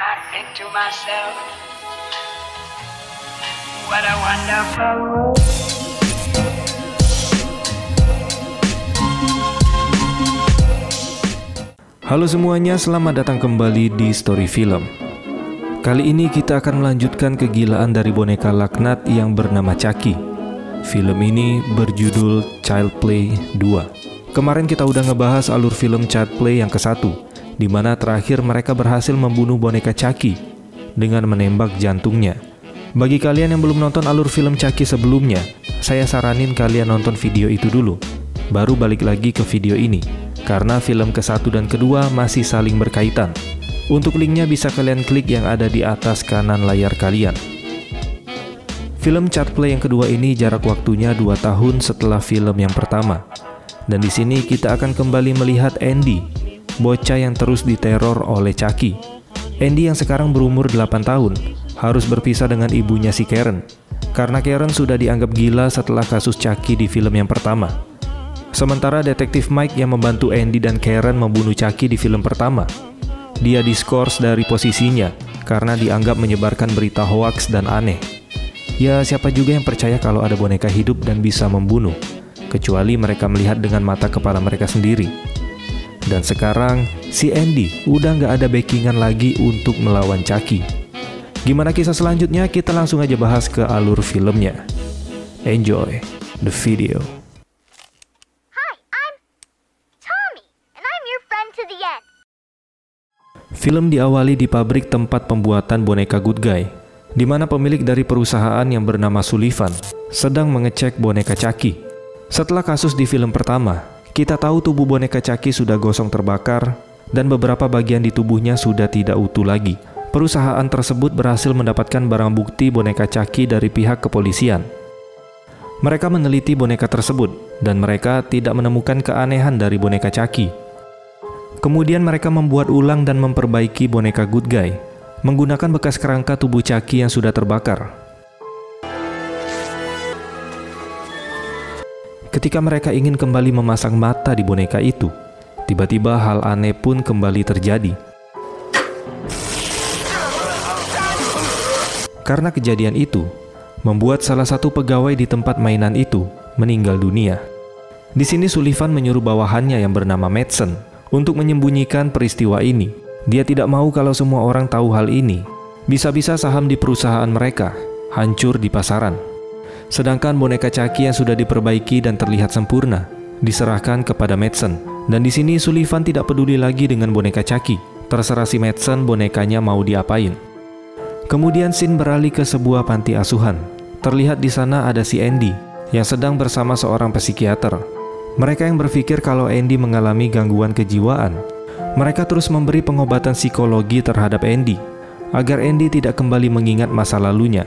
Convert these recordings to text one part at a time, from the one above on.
I think to myself, what a wonderful world. Halo semuanya, selamat datang kembali di Story Film. Kali ini kita akan melanjutkan kegilaan dari boneka laknat yang bernama Chucky. Film ini berjudul Child Play 2. Kemarin kita udah ngebahas alur film Child Play yang ke-1, di mana terakhir mereka berhasil membunuh boneka Chucky dengan menembak jantungnya. Bagi kalian yang belum nonton alur film Chucky sebelumnya, saya saranin kalian nonton video itu dulu, baru balik lagi ke video ini, karena film ke-1 dan kedua masih saling berkaitan. Untuk linknya bisa kalian klik yang ada di atas kanan layar kalian. Film Child Play yang kedua ini jarak waktunya 2 tahun setelah film yang pertama. Dan di sini kita akan kembali melihat Andy, bocah yang terus diteror oleh Chucky. Andy yang sekarang berumur 8 tahun, harus berpisah dengan ibunya si Karen, karena Karen sudah dianggap gila setelah kasus Chucky di film yang pertama. Sementara detektif Mike yang membantu Andy dan Karen membunuh Chucky di film pertama, dia diskors dari posisinya karena dianggap menyebarkan berita hoaks dan aneh. Ya, siapa juga yang percaya kalau ada boneka hidup dan bisa membunuh, kecuali mereka melihat dengan mata kepala mereka sendiri. Dan sekarang, si Andy udah nggak ada backingan lagi untuk melawan Chucky. Gimana kisah selanjutnya? Kita langsung aja bahas ke alur filmnya. Enjoy the video. Film diawali di pabrik tempat pembuatan boneka Good Guy, di mana pemilik dari perusahaan yang bernama Sullivan sedang mengecek boneka Chucky. Setelah kasus di film pertama, kita tahu tubuh boneka Chucky sudah gosong terbakar dan beberapa bagian di tubuhnya sudah tidak utuh lagi. Perusahaan tersebut berhasil mendapatkan barang bukti boneka Chucky dari pihak kepolisian. Mereka meneliti boneka tersebut dan mereka tidak menemukan keanehan dari boneka Chucky. Kemudian mereka membuat ulang dan memperbaiki boneka Good Guy menggunakan bekas kerangka tubuh Chucky yang sudah terbakar. Ketika mereka ingin kembali memasang mata di boneka itu, tiba-tiba hal aneh pun kembali terjadi. Karena kejadian itu, membuat salah satu pegawai di tempat mainan itu meninggal dunia. Di sini Sullivan menyuruh bawahannya yang bernama Madsen untuk menyembunyikan peristiwa ini. Dia tidak mau kalau semua orang tahu hal ini. Bisa-bisa saham di perusahaan mereka hancur di pasaran. Sedangkan boneka Chucky yang sudah diperbaiki dan terlihat sempurna diserahkan kepada Madsen. Dan di sini Sullivan tidak peduli lagi dengan boneka Chucky. Terserah si Madsen bonekanya mau diapain. Kemudian scene beralih ke sebuah panti asuhan. Terlihat di sana ada si Andy yang sedang bersama seorang psikiater. Mereka yang berpikir kalau Andy mengalami gangguan kejiwaan. Mereka terus memberi pengobatan psikologi terhadap Andy agar Andy tidak kembali mengingat masa lalunya.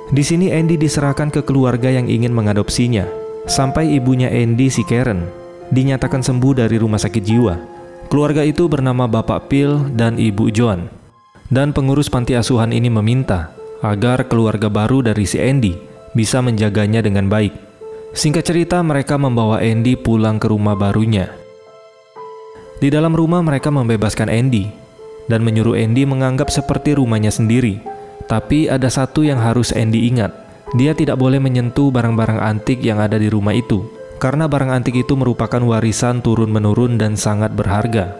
Di sini Andy diserahkan ke keluarga yang ingin mengadopsinya, sampai ibunya Andy, si Karen, dinyatakan sembuh dari rumah sakit jiwa. Keluarga itu bernama Bapak Phil dan Ibu Joan. Dan pengurus panti asuhan ini meminta agar keluarga baru dari si Andy bisa menjaganya dengan baik. Singkat cerita, mereka membawa Andy pulang ke rumah barunya. Di dalam rumah mereka membebaskan Andy dan menyuruh Andy menganggap seperti rumahnya sendiri. Tapi ada satu yang harus Andy ingat. Dia tidak boleh menyentuh barang-barang antik yang ada di rumah itu, karena barang antik itu merupakan warisan turun-menurun dan sangat berharga.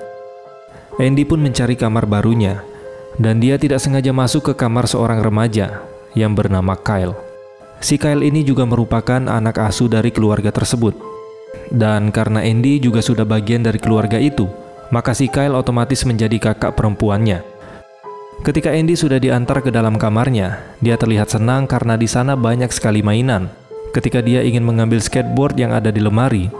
Andy pun mencari kamar barunya, dan dia tidak sengaja masuk ke kamar seorang remaja yang bernama Kyle. Si Kyle ini juga merupakan anak asuh dari keluarga tersebut. Dan karena Andy juga sudah bagian dari keluarga itu, maka si Kyle otomatis menjadi kakak perempuannya. Ketika Andy sudah diantar ke dalam kamarnya, dia terlihat senang karena di sana banyak sekali mainan. Ketika dia ingin mengambil skateboard yang ada di lemari,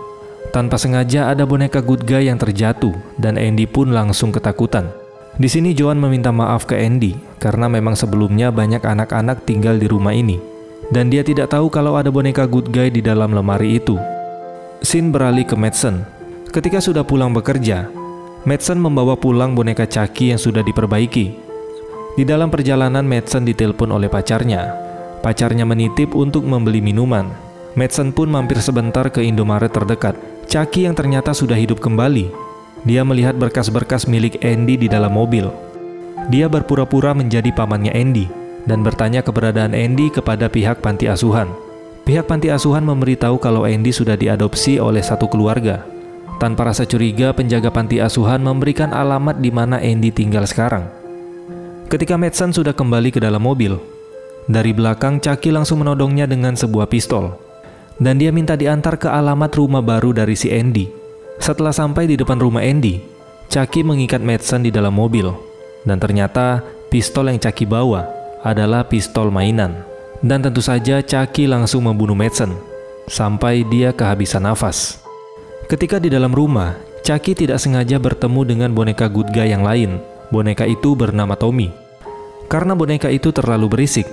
tanpa sengaja ada boneka Good Guy yang terjatuh dan Andy pun langsung ketakutan. Di sini Joan meminta maaf ke Andy karena memang sebelumnya banyak anak-anak tinggal di rumah ini. Dan dia tidak tahu kalau ada boneka Good Guy di dalam lemari itu. Scene beralih ke Madsen. Ketika sudah pulang bekerja, Madsen membawa pulang boneka Chucky yang sudah diperbaiki. Di dalam perjalanan Madsen ditelepon oleh pacarnya. Pacarnya menitip untuk membeli minuman. Madsen pun mampir sebentar ke Indomaret terdekat. Chucky yang ternyata sudah hidup kembali. Dia melihat berkas-berkas milik Andy di dalam mobil. Dia berpura-pura menjadi pamannya Andy dan bertanya keberadaan Andy kepada pihak panti asuhan. Pihak panti asuhan memberitahu kalau Andy sudah diadopsi oleh satu keluarga. Tanpa rasa curiga, penjaga panti asuhan memberikan alamat di mana Andy tinggal sekarang. Ketika Madsen sudah kembali ke dalam mobil, dari belakang Chucky langsung menodongnya dengan sebuah pistol. Dan dia minta diantar ke alamat rumah baru dari si Andy. Setelah sampai di depan rumah Andy, Chucky mengikat Madsen di dalam mobil. Dan ternyata pistol yang Chucky bawa adalah pistol mainan. Dan tentu saja Chucky langsung membunuh Madsen sampai dia kehabisan nafas. Ketika di dalam rumah, Chucky tidak sengaja bertemu dengan boneka good guy yang lain. Boneka itu bernama Tommy. Karena boneka itu terlalu berisik,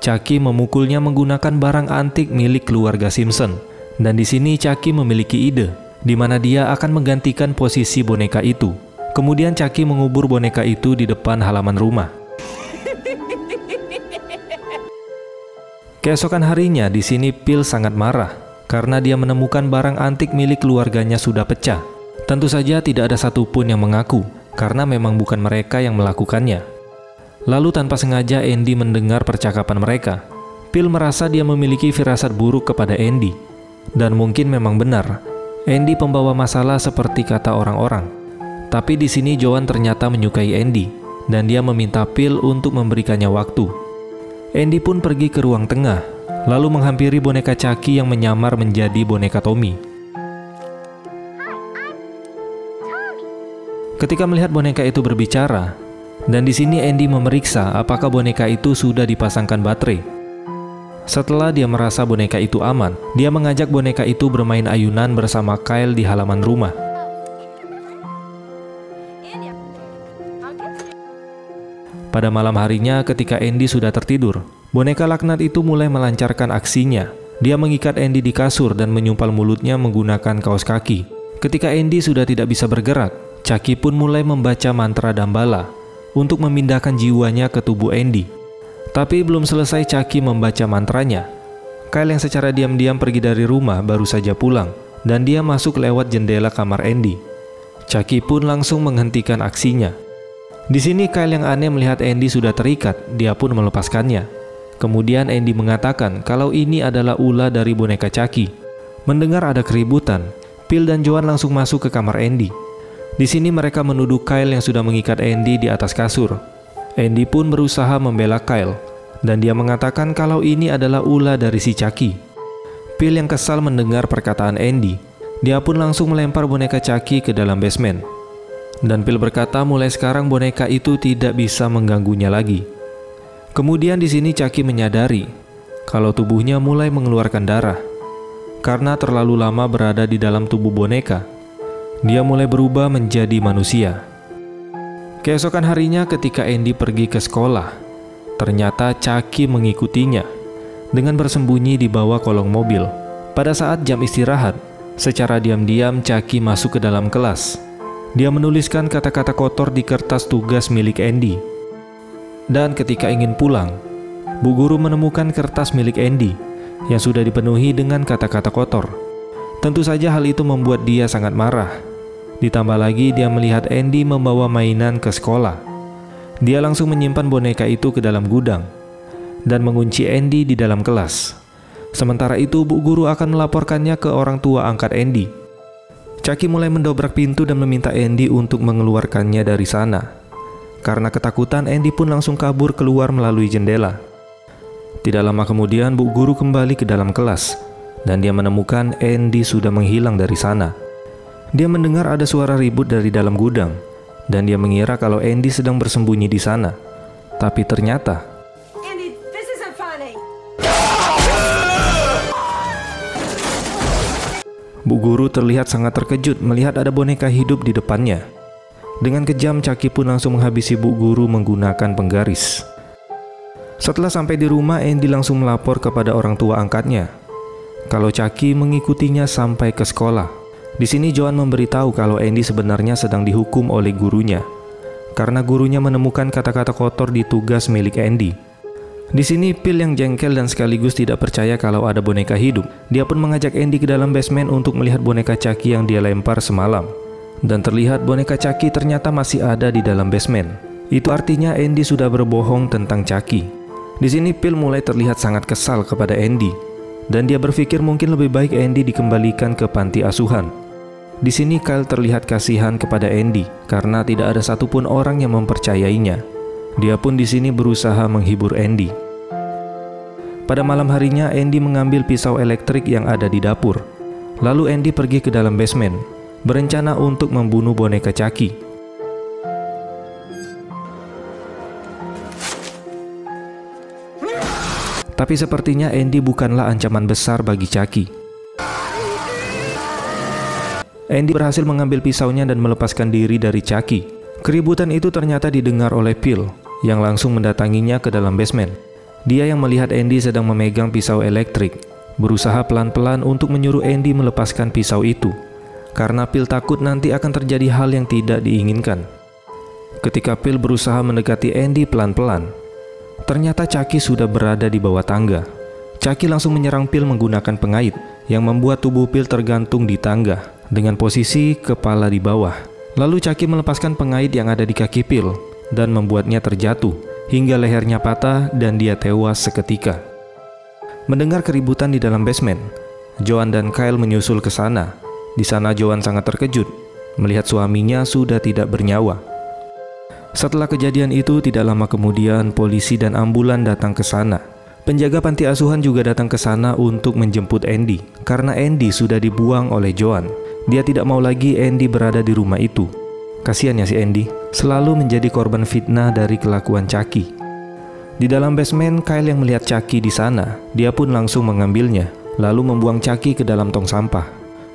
Chucky memukulnya menggunakan barang antik milik keluarga Simpson. Dan di sini Chucky memiliki ide di mana dia akan menggantikan posisi boneka itu. Kemudian Chucky mengubur boneka itu di depan halaman rumah. Keesokan harinya di sini Phil sangat marah karena dia menemukan barang antik milik keluarganya sudah pecah. Tentu saja tidak ada satupun yang mengaku karena memang bukan mereka yang melakukannya. Lalu tanpa sengaja Andy mendengar percakapan mereka. Phil merasa dia memiliki firasat buruk kepada Andy. Dan mungkin memang benar, Andy pembawa masalah seperti kata orang-orang. Tapi di sini Joan ternyata menyukai Andy dan dia meminta Phil untuk memberikannya waktu. Andy pun pergi ke ruang tengah, lalu menghampiri boneka Chucky yang menyamar menjadi boneka Tommy. Ketika melihat boneka itu berbicara, dan di sini Andy memeriksa apakah boneka itu sudah dipasangkan baterai. Setelah dia merasa boneka itu aman, dia mengajak boneka itu bermain ayunan bersama Kyle di halaman rumah. Pada malam harinya ketika Andy sudah tertidur, boneka laknat itu mulai melancarkan aksinya. Dia mengikat Andy di kasur dan menyumpal mulutnya menggunakan kaos kaki. Ketika Andy sudah tidak bisa bergerak, Chucky pun mulai membaca mantra Dambala untuk memindahkan jiwanya ke tubuh Andy. Tapi belum selesai Chucky membaca mantranya, Kyle yang secara diam-diam pergi dari rumah baru saja pulang, dan dia masuk lewat jendela kamar Andy. Chucky pun langsung menghentikan aksinya. Di sini Kyle yang aneh melihat Andy sudah terikat, dia pun melepaskannya. Kemudian Andy mengatakan kalau ini adalah ulah dari boneka Chucky. Mendengar ada keributan, Phil dan Joan langsung masuk ke kamar Andy. Di sini mereka menuduh Kyle yang sudah mengikat Andy di atas kasur. Andy pun berusaha membela Kyle, dan dia mengatakan kalau ini adalah ulah dari si Chucky. Phil yang kesal mendengar perkataan Andy, dia pun langsung melempar boneka Chucky ke dalam basement. Dan Phil berkata mulai sekarang boneka itu tidak bisa mengganggunya lagi. Kemudian di sini Chucky menyadari kalau tubuhnya mulai mengeluarkan darah. Karena terlalu lama berada di dalam tubuh boneka, dia mulai berubah menjadi manusia. Keesokan harinya ketika Andy pergi ke sekolah, ternyata Chucky mengikutinya dengan bersembunyi di bawah kolong mobil. Pada saat jam istirahat, secara diam-diam Chucky masuk ke dalam kelas. Dia menuliskan kata-kata kotor di kertas tugas milik Andy. Dan ketika ingin pulang, Bu Guru menemukan kertas milik Andy yang sudah dipenuhi dengan kata-kata kotor. Tentu saja hal itu membuat dia sangat marah. Ditambah lagi dia melihat Andy membawa mainan ke sekolah. Dia langsung menyimpan boneka itu ke dalam gudang dan mengunci Andy di dalam kelas. Sementara itu Bu Guru akan melaporkannya ke orang tua angkat Andy. Chucky mulai mendobrak pintu dan meminta Andy untuk mengeluarkannya dari sana. Karena ketakutan, Andy pun langsung kabur keluar melalui jendela. Tidak lama kemudian Bu Guru kembali ke dalam kelas dan dia menemukan Andy sudah menghilang dari sana. Dia mendengar ada suara ribut dari dalam gudang dan dia mengira kalau Andy sedang bersembunyi di sana. Tapi ternyata Andy, this isn't funny. Bu Guru terlihat sangat terkejut melihat ada boneka hidup di depannya. Dengan kejam, Chucky pun langsung menghabisi Bu Guru menggunakan penggaris. Setelah sampai di rumah, Andy langsung melapor kepada orang tua angkatnya kalau Chucky mengikutinya sampai ke sekolah. Di sini Joan memberitahu kalau Andy sebenarnya sedang dihukum oleh gurunya karena gurunya menemukan kata-kata kotor di tugas milik Andy. Di sini Phil yang jengkel dan sekaligus tidak percaya kalau ada boneka hidup. Dia pun mengajak Andy ke dalam basement untuk melihat boneka Chucky yang dia lempar semalam. Dan terlihat boneka Chucky ternyata masih ada di dalam basement. Itu artinya Andy sudah berbohong tentang Chucky. Di sini Phil mulai terlihat sangat kesal kepada Andy, dan dia berpikir mungkin lebih baik Andy dikembalikan ke panti asuhan. Di sini Kyle terlihat kasihan kepada Andy karena tidak ada satupun orang yang mempercayainya. Dia pun di sini berusaha menghibur Andy. Pada malam harinya, Andy mengambil pisau elektrik yang ada di dapur. Lalu Andy pergi ke dalam basement, berencana untuk membunuh boneka Chucky. Tapi sepertinya Andy bukanlah ancaman besar bagi Chucky. Andy berhasil mengambil pisaunya dan melepaskan diri dari Chucky. Keributan itu ternyata didengar oleh Phil, yang langsung mendatanginya ke dalam basement. Dia yang melihat Andy sedang memegang pisau elektrik, berusaha pelan-pelan untuk menyuruh Andy melepaskan pisau itu, karena Phil takut nanti akan terjadi hal yang tidak diinginkan. Ketika Phil berusaha mendekati Andy pelan-pelan, ternyata Chucky sudah berada di bawah tangga. Chucky langsung menyerang Phil menggunakan pengait, yang membuat tubuh Phil tergantung di tangga, dengan posisi kepala di bawah. Lalu Chucky melepaskan pengait yang ada di kaki Phil, dan membuatnya terjatuh, hingga lehernya patah dan dia tewas seketika. Mendengar keributan di dalam basement, Joan dan Kyle menyusul ke sana. Di sana Joan sangat terkejut melihat suaminya sudah tidak bernyawa. Setelah kejadian itu, tidak lama kemudian polisi dan ambulan datang ke sana. Penjaga panti asuhan juga datang ke sana untuk menjemput Andy, karena Andy sudah dibuang oleh Joan. Dia tidak mau lagi Andy berada di rumah itu. Kasihan ya si Andy, selalu menjadi korban fitnah dari kelakuan Chucky. Di dalam basement, Kyle yang melihat Chucky di sana, dia pun langsung mengambilnya, lalu membuang Chucky ke dalam tong sampah.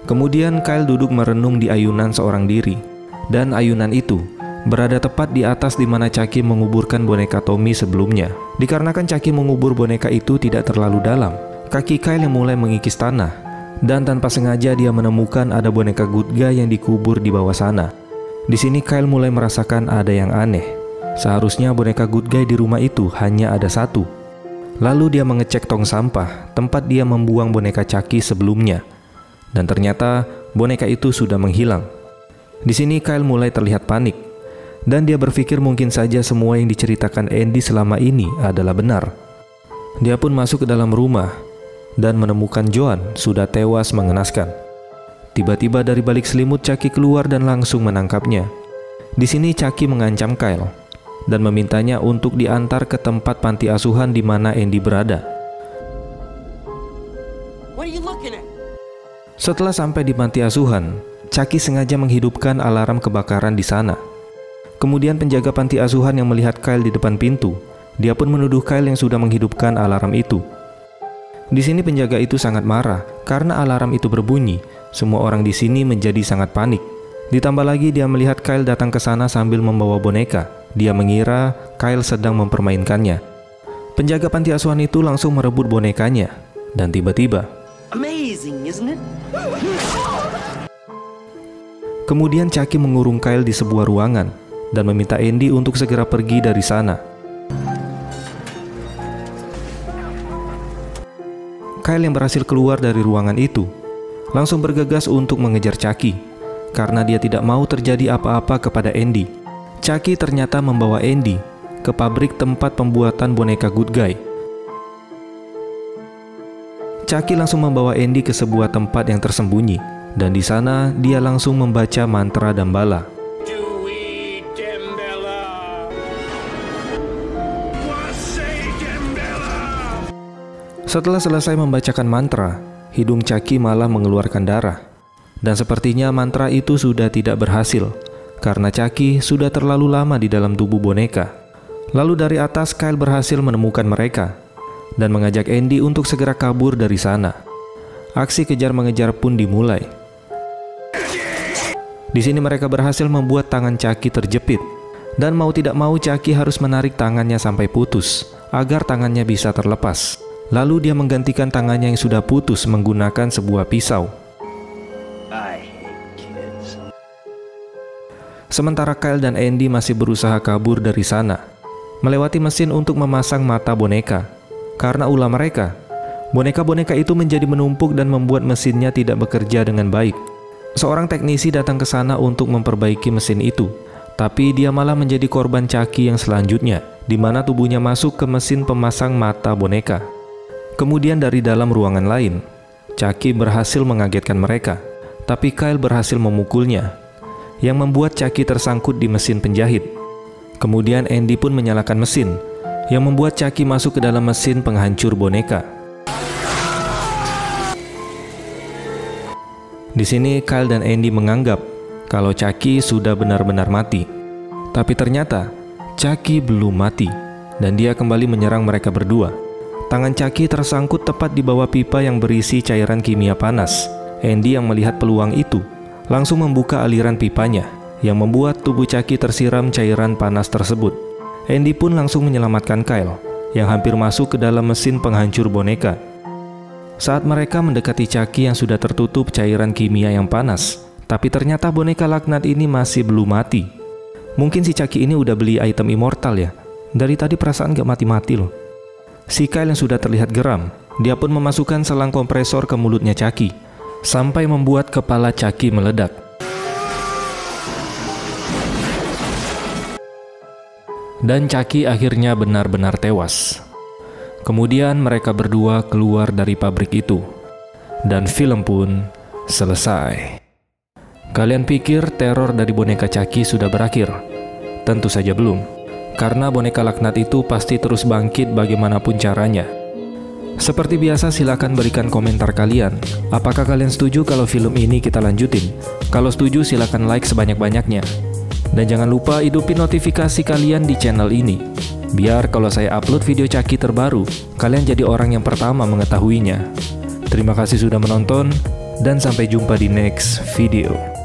Kemudian Kyle duduk merenung di ayunan seorang diri, dan ayunan itu berada tepat di atas di mana Chucky menguburkan boneka Tommy sebelumnya. Dikarenakan Chucky mengubur boneka itu tidak terlalu dalam, kaki Kyle yang mulai mengikis tanah, dan tanpa sengaja dia menemukan ada boneka Good Guy yang dikubur di bawah sana. Di sini Kyle mulai merasakan ada yang aneh. Seharusnya boneka Good Guy di rumah itu hanya ada satu. Lalu dia mengecek tong sampah tempat dia membuang boneka Chucky sebelumnya, dan ternyata boneka itu sudah menghilang. Di sini Kyle mulai terlihat panik, dan dia berpikir mungkin saja semua yang diceritakan Andy selama ini adalah benar. Dia pun masuk ke dalam rumah dan menemukan Joan sudah tewas mengenaskan. Tiba-tiba dari balik selimut Chucky keluar dan langsung menangkapnya. Di sini Chucky mengancam Kyle dan memintanya untuk diantar ke tempat panti asuhan di mana Andy berada. Setelah sampai di panti asuhan, Chucky sengaja menghidupkan alarm kebakaran di sana. Kemudian penjaga panti asuhan yang melihat Kyle di depan pintu, dia pun menuduh Kyle yang sudah menghidupkan alarm itu. Di sini penjaga itu sangat marah karena alarm itu berbunyi. Semua orang di sini menjadi sangat panik. Ditambah lagi dia melihat Kyle datang ke sana sambil membawa boneka. Dia mengira Kyle sedang mempermainkannya. Penjaga panti asuhan itu langsung merebut bonekanya, dan tiba-tiba, Amazing, isn't it? kemudian Chucky mengurung Kyle di sebuah ruangan dan meminta Andy untuk segera pergi dari sana. Kyle yang berhasil keluar dari ruangan itu langsung bergegas untuk mengejar Chucky, karena dia tidak mau terjadi apa-apa kepada Andy. Chucky ternyata membawa Andy ke pabrik tempat pembuatan boneka Good Guy. Chucky langsung membawa Andy ke sebuah tempat yang tersembunyi, dan di sana dia langsung membaca mantra Damballa. Setelah selesai membacakan mantra, hidung Chucky malah mengeluarkan darah. Dan sepertinya mantra itu sudah tidak berhasil, karena Chucky sudah terlalu lama di dalam tubuh boneka. Lalu dari atas Kyle berhasil menemukan mereka, dan mengajak Andy untuk segera kabur dari sana. Aksi kejar-mengejar pun dimulai. Di sini mereka berhasil membuat tangan Chucky terjepit, dan mau tidak mau Chucky harus menarik tangannya sampai putus, agar tangannya bisa terlepas. Lalu dia menggantikan tangannya yang sudah putus menggunakan sebuah pisau. Sementara Kyle dan Andy masih berusaha kabur dari sana, melewati mesin untuk memasang mata boneka. Karena ulah mereka, boneka-boneka itu menjadi menumpuk dan membuat mesinnya tidak bekerja dengan baik. Seorang teknisi datang ke sana untuk memperbaiki mesin itu. Tapi dia malah menjadi korban Chucky yang selanjutnya, di mana tubuhnya masuk ke mesin pemasang mata boneka. Kemudian dari dalam ruangan lain, Chucky berhasil mengagetkan mereka, tapi Kyle berhasil memukulnya, yang membuat Chucky tersangkut di mesin penjahit. Kemudian Andy pun menyalakan mesin, yang membuat Chucky masuk ke dalam mesin penghancur boneka. Di sini Kyle dan Andy menganggap kalau Chucky sudah benar-benar mati. Tapi ternyata Chucky belum mati, dan dia kembali menyerang mereka berdua. Tangan Chucky tersangkut tepat di bawah pipa yang berisi cairan kimia panas. Andy yang melihat peluang itu langsung membuka aliran pipanya, yang membuat tubuh Chucky tersiram cairan panas tersebut. Andy pun langsung menyelamatkan Kyle, yang hampir masuk ke dalam mesin penghancur boneka. Saat mereka mendekati Chucky yang sudah tertutup cairan kimia yang panas, tapi ternyata boneka laknat ini masih belum mati. Mungkin si Chucky ini udah beli item immortal ya. Dari tadi perasaan gak mati-mati loh. Si Kyle yang sudah terlihat geram, dia pun memasukkan selang kompresor ke mulutnya Chucky, sampai membuat kepala Chucky meledak. Dan Chucky akhirnya benar-benar tewas. Kemudian mereka berdua keluar dari pabrik itu, dan film pun selesai. Kalian pikir teror dari boneka Chucky sudah berakhir? Tentu saja belum, karena boneka laknat itu pasti terus bangkit bagaimanapun caranya. Seperti biasa, silakan berikan komentar kalian. Apakah kalian setuju kalau film ini kita lanjutin? Kalau setuju silakan like sebanyak-banyaknya. Dan jangan lupa hidupin notifikasi kalian di channel ini, biar kalau saya upload video Chucky terbaru, kalian jadi orang yang pertama mengetahuinya. Terima kasih sudah menonton, dan sampai jumpa di next video.